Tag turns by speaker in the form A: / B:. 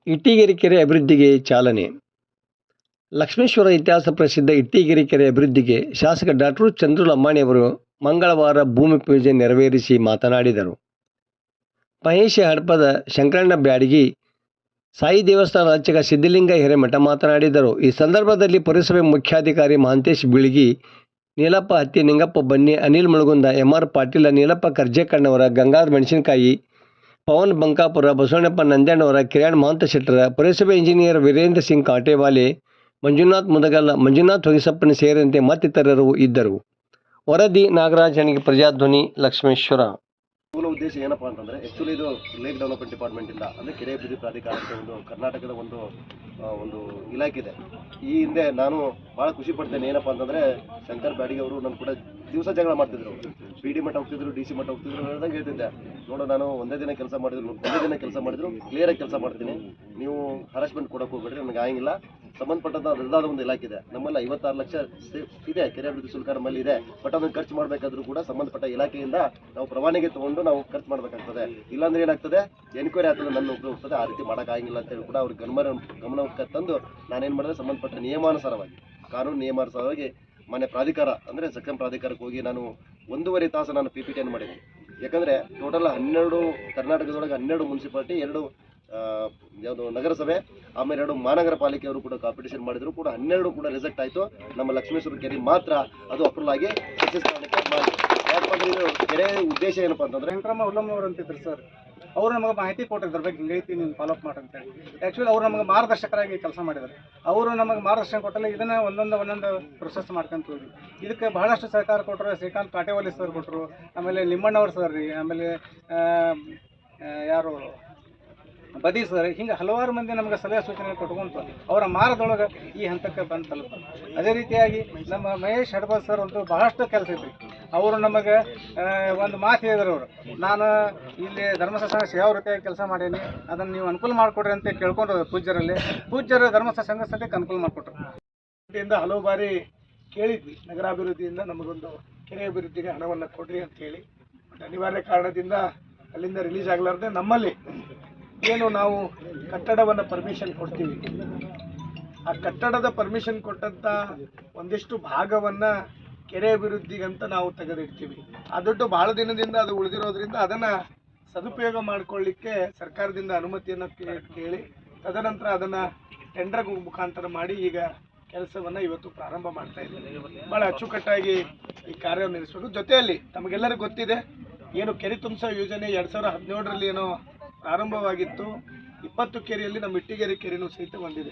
A: ಇಟ್ಟಿಗೆರೆ ಕೆರೆ ಅಭಿವೃದ್ಧಿಗೆ ಚಾಲನೆ. ಲಕ್ಷ್ಮೇಶ್ವರ ಇತಿಹಾಸ ಪ್ರಸಿದ್ಧ ಇಟ್ಟಿಗೆರೆ ಕೆರೆ ಅಭಿವೃದ್ಧಿಗೆ ಶಾಸಕ ಡಾಕ್ಟರ್ ಚಂದ್ರು ಲಂಬಾಣಿಯವರು ಮಂಗಳವಾರ ಭೂಮಿ ಪೂಜೆ ನೆರವೇರಿಸಿ ಮಾತನಾಡಿದರು. ಮಹೇಶ ಹಡಪದ, ಶಂಕರಣ್ಣ ಬ್ಯಾಡಗಿ, ಸಾಯಿ ದೇವಸ್ಥಾನ ಅರ್ಚಕ ಸಿದ್ಧಲಿಂಗ ಹಿರೇಮಠ ಮಾತನಾಡಿದರು. ಈ ಸಂದರ್ಭದಲ್ಲಿ ಪುರಸಭೆ ಮುಖ್ಯಾಧಿಕಾರಿ ಮಹಾಂತೇಶ್ ಬೀಳಗಿ, ನೀಲಪ್ಪ ಹತ್ತಿ, ನಿಂಗಪ್ಪ ಬನ್ನಿ, ಅನಿಲ್ ಮುಳಗುಂದ, ಎಂಆರ್ ಪಾಟೀಲ, ನೀಲಪ್ಪ ಕರ್ಜೆಕಣ್ಣವರ, ಗಂಗಾಧರ ಮೆಣಸಿನಕಾಯಿ, ಪವನ್ ಬಂಕಾಪುರ, ಬಸವಣ್ಣಪ್ಪ ನಂದ್ಯಾಣವರ, ಕಿರಣ್ ಮಹಂತ ಶೆಟ್ಟರ, ಪುರಸಭೆ ಇಂಜಿನಿಯರ್ ವೀರೇಂದ್ರ ಸಿಂಗ್ ಕಾಟೇವಾಲೆ, ಮಂಜುನಾಥ್ ಮುದಗಲ್, ಮಂಜುನಾಥ್ ಹೊಗೆಸಪ್ಪನ ಸೇರಿದಂತೆ ಮತ್ತಿತರರು ಇದ್ದರು. ವರದಿ ನಾಗರಾಜ್ ಹಣಿಗೆ, ಪ್ರಜಾಧ್ವನಿ, ಲಕ್ಷ್ಮೇಶ್ವರ.
B: ಮೂಲ ಉದ್ದೇಶ ಏನಪ್ಪಾ ಅಂತಂದ್ರೆ, ಆಕ್ಚುಲಿ ಇದು ಲೇಕ್ ಡೆವಲಪ್ಮೆಂಟ್ ಡಿಪಾರ್ಟ್ಮೆಂಟ್ ಇಲ್ಲ, ಅಂದ್ರೆ ಕೆರೆ ಅಭಿವೃದ್ಧಿ ಪ್ರಾಧಿಕಾರ ಅಂತ ಒಂದು ಕರ್ನಾಟಕದ ಒಂದು ಇಲಾಖೆ ಇದೆ. ಈ ಹಿಂದೆ ನಾನು ಬಹಳ ಖುಷಿ ಪಡ್ತೇನೆ. ಏನಪ್ಪಾ ಅಂತಂದ್ರೆ, ಶಂಕರ್ ಬ್ಯಾಡಗಿ ಅವರು ನನ್ನ ಕೂಡ ದಿವಸ ಜಗಳ ಮಾಡ್ತಿದ್ರು. PD ಮಟ್ಟ ಹೋಗ್ತಿದ್ರು, DC ಮಟ್ಟ ಹೋಗ್ತಿದ್ರು. ಹೇಳ್ದಂಗೆ ಹೇಳ್ತಿದ್ದೆ, ನೋಡು ನಾನು ಒಂದೇ ದಿನ ಕೆಲಸ ಮಾಡಿದ್ರು ಕ್ಲಿಯರ್ ಆಗಿ ಕೆಲಸ ಮಾಡ್ತೀನಿ, ನೀವು ಹರಾಸ್ಮೆಂಟ್ ಕೊಡಕ್ಕೆ ಹೋಗ್ಬೇಡ್ರಿ, ನನಗೆ ಆಗಿಲ್ಲ. ಸಂಬಂಧಪಟ್ಟಂತ ಅದರದಾದ ಒಂದು ಇಲಾಖೆ ಇದೆ. ನಮ್ಮಲ್ಲಿ 56 ಲಕ್ಷ ಇದೆ ಕೆರೆ ಅಭಿವೃದ್ಧಿ ಶುಲ್ಕ ನಮ್ಮಲ್ಲಿ ಇದೆ. ಬಟ್ ಅದನ್ನು ಖರ್ಚು ಮಾಡಬೇಕಾದ್ರೂ ಕೂಡ ಸಂಬಂಧಪಟ್ಟ ಇಲಾಖೆಯಿಂದ ನಾವು ಪರವಾನಗಿ ತಗೊಂಡು ನಾವು ಖರ್ಚು ಮಾಡಬೇಕಾಗ್ತದೆ. ಇಲ್ಲಾಂದ್ರೆ ಏನಾಗ್ತದೆ, ಎನ್ಕ್ವೈರಿ ಆಗ್ತದೆ, ನನ್ನ ಉಪಯೋಗ ಹೋಗ್ತದೆ. ಆ ರೀತಿ ಮಾಡೋಕ್ಕಾಗಿಲ್ಲ ಅಂತ ಹೇಳಿ ಕೂಡ ಅವ್ರಿಗೆ ಗಮನಕ್ಕೆ ತಂದು ನಾನೇನು ಮಾಡಿದೆ, ಸಂಬಂಧಪಟ್ಟ ನಿಯಮಾನುಸಾರವಾಗಿ, ಕಾನೂನು ನಿಯಮಾನುಸಾರವಾಗಿ ಮನೆ ಪ್ರಾಧಿಕಾರ ಅಂದರೆ ಸಕ್ಷಮ ಪ್ರಾಧಿಕಾರಕ್ಕೆ ಹೋಗಿ ನಾನು 1.5 ತಾಸು ನಾನು PPTಯನ್ನು ಮಾಡಿದ್ದೀನಿ. ಯಾಕಂದರೆ ಟೋಟಲ್ 12 ಕರ್ನಾಟಕದೊಳಗೆ 12 ಮುನ್ಸಿಪಾಲಿಟಿ, 2 ಯಾವುದು ನಗರಸಭೆ, ಆಮೇಲೆ 2 ಮಹಾನಗರ ಪಾಲಿಕೆಯವರು ಕೂಡ ಕಾಂಪಿಟೇಷನ್ ಮಾಡಿದ್ರು ಕೂಡ 12 ಕೂಡ ರಿಜೆಕ್ಟ್ ಆಯಿತು. ನಮ್ಮ ಲಕ್ಷ್ಮೇಶ್ವರ ಕೆರೆ ಮಾತ್ರ ಅದು ಅಪ್ರೂವಲ್ ಆಗಿ ಸಕ್ಸಸ್ ಕಾರಣಕ್ಕೆ ಮಾಡಿ. ಯಾಕಂದ್ರೆ ಇದು ಕೆರೆ ಉದ್ದೇಶ ಏನಪ್ಪ ಅಂತಂದ್ರೆ,
C: ವೆಂಕಟರಾಮ ಉಲ್ಲಮ್ಮನವರು ಅಂತಿದ್ರು ಸರ್, ಅವರು ನಮಗೆ ಮಾಹಿತಿ ಕೊಟ್ಟಿದ್ರ ಬಗ್ಗೆ ಹಿಂಗೈತಿ, ನೀವು ಫಾಲೋಅಪ್ ಮಾಡಂತೇಳಿ. ಆ್ಯಕ್ಚುಲಿ ಅವ್ರು ನಮಗೆ ಮಾರ್ಗದರ್ಶಕರಾಗಿ ಕೆಲಸ ಮಾಡಿದ್ದಾರೆ. ಅವರು ನಮಗೆ ಮಾರ್ಗದರ್ಶನ ಕೊಟ್ಟಲ್ಲ, ಇದನ್ನು ಒಂದೊಂದು ಪ್ರೊಸೆಸ್ ಮಾಡ್ಕೊಂತ ಹೋಗಿ ಇದಕ್ಕೆ ಬಹಳಷ್ಟು ಸಹಕಾರ ಕೊಟ್ಟರು. ಶ್ರೀಕಾಂತ್ ಕಾಟೇವಾಲಿ ಸರ್ ಕೊಟ್ಟರು, ಆಮೇಲೆ ನಿಮ್ಮಣ್ಣವ್ರು ಸರ್ ರೀ, ಆಮೇಲೆ ಯಾರು ಬದಿ ಸರ್, ಹಿಂಗೆ ಹಲವಾರು ಮಂದಿ ನಮಗೆ ಸಲಹೆ ಸೂಚನೆ ಕೊಟ್ಕೊಂತ ಅವರ ಮಾರ್ಗದೊಳಗೆ ಈ ಹಂತಕ್ಕೆ ಬಂದು ತಲುಪ. ಅದೇ ರೀತಿಯಾಗಿ ನಮ್ಮ ಮಹೇಶ್ ಹಡಪದ್ ಸರ್ ಅಂತೂ ಬಹಳಷ್ಟು ಕೆಲಸ ಐತ್ರಿ. ಅವರು ನಮಗೆ ಒಂದು ಮಾತು ಹೇಳಿದ್ರು, ಅವರು ನಾನು ಇಲ್ಲಿ ಧರ್ಮಸ್ಥಳ ಸಂಘ ಸೇವಾ ವೃತ್ತಿಯಾಗಿ ಕೆಲಸ ಮಾಡೀನಿ, ಅದನ್ನು ನೀವು ಅನುಕೂಲ ಮಾಡಿಕೊಡ್ರಿ ಅಂತ ಕೇಳ್ಕೊಂಡು ಪೂಜ್ಯರು ಧರ್ಮಸ್ಥಳ ಸಂಘ ಸದ್ಯಕ್ಕೆ ಅನುಕೂಲ ಮಾಡಿಕೊಟ್ರು. ಹಲವು ಬಾರಿ ಕೇಳಿದ್ವಿ, ನಗರಾಭಿವೃದ್ಧಿಯಿಂದ ನಮಗೊಂದು ಕೆರೆ ಅಭಿವೃದ್ಧಿಗೆ ಹಣವನ್ನು ಕೊಡ್ರಿ ಅಂತ ಹೇಳಿ. ಬಟ್ ಅನಿವಾರ್ಯ ಕಾರಣದಿಂದ ಅಲ್ಲಿಂದ ರಿಲೀಸ್ ಆಗಲಾರ್ದೆ ನಮ್ಮಲ್ಲಿ ಏನು ನಾವು ಕಟ್ಟಡವನ್ನು ಪರ್ಮಿಷನ್ ಕೊಡ್ತೀವಿ, ಆ ಕಟ್ಟಡದ ಪರ್ಮಿಷನ್ ಕೊಟ್ಟಂಥ ಒಂದಿಷ್ಟು ಭಾಗವನ್ನು ಕೆರೆ ಅಭಿವೃದ್ಧಿಗಂತ ನಾವು ತೆಗೆದಿಡ್ತೀವಿ. ಆ ದುಡ್ಡು ಭಾಳ ದಿನದಿಂದ ಅದು ಉಳಿದಿರೋದ್ರಿಂದ ಅದನ್ನು ಸದುಪಯೋಗ ಮಾಡಿಕೊಳ್ಳಿಕ್ಕೆ ಸರ್ಕಾರದಿಂದ ಅನುಮತಿಯನ್ನು ಕೇಳಿ ತದನಂತರ ಅದನ್ನು ಟೆಂಡರ್ ಮುಖಾಂತರ ಮಾಡಿ ಈಗ ಕೆಲಸವನ್ನು ಇವತ್ತು ಪ್ರಾರಂಭ ಮಾಡ್ತಾ ಇದ್ದೀವಿ. ಭಾಳ ಅಚ್ಚುಕಟ್ಟಾಗಿ ಈ ಕಾರ್ಯವನ್ನು ನಡೆಸಬೇಕು. ಜೊತೆಯಲ್ಲಿ ತಮಗೆಲ್ಲರಿಗೂ ಗೊತ್ತಿದೆ, ಏನು ಕೆರೆ ತುಂಬಿಸೋ ಯೋಜನೆ 2017ರಲ್ಲಿ ಏನೋ ಪ್ರಾರಂಭವಾಗಿತ್ತು. 20 ಕೆರೆಯಲ್ಲಿ ನಮ್ಮ ಇಟ್ಟಿಗೆರೆ ಕೆರೆನೂ ಸಹಿತ ಹೊಂದಿದೆ.